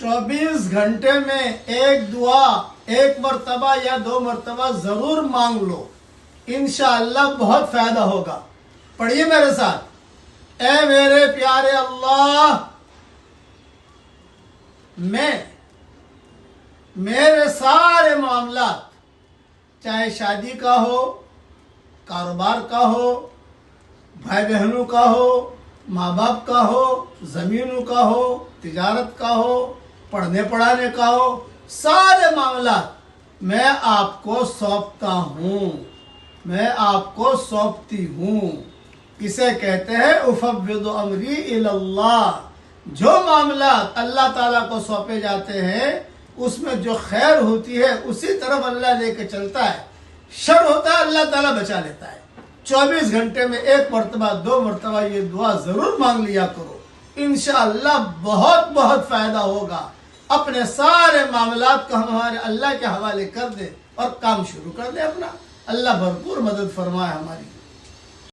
24 گھنٹے میں ایک دعا ایک مرتبہ یا 2 مرتبہ ضرور مانگ لو، انشاءاللہ بہت فائدہ ہوگا۔ پڑھیے میرے ساتھ، اے میرے پیارے اللہ، میں میرے سارے معاملات، چاہے شادی کا ہو، کاروبار کا ہو، بھائی بہنوں کا ہو، ماں باپ کا ہو، زمینوں کا ہو، تجارت کا ہو، پڑھنے پڑھانے کا ہو، سارے معاملات میں آپ کو سونپتا ہوں، میں آپ کو سونپتی ہوں۔ اسے کہتے ہیں افوض امری الی اللہ۔ جو معاملات اللہ تعالیٰ کو سونپے جاتے ہیں اس میں جو خیر ہوتی ہے اسی طرف اللہ لے کے چلتا ہے، شر ہوتا ہے اللہ تعالیٰ بچا لیتا ہے۔ 24 گھنٹے میں ایک مرتبہ 2 مرتبہ یہ دعا ضرور مانگ لیا کرو، انشاءاللہ بہت بہت فائدہ ہوگا۔ اپنے سارے معاملات کو ہم ہمارے اللہ کے حوالے کر دیں اور کام شروع کر دیں اپنا۔ اللہ بھرپور مدد فرمائے ہماری۔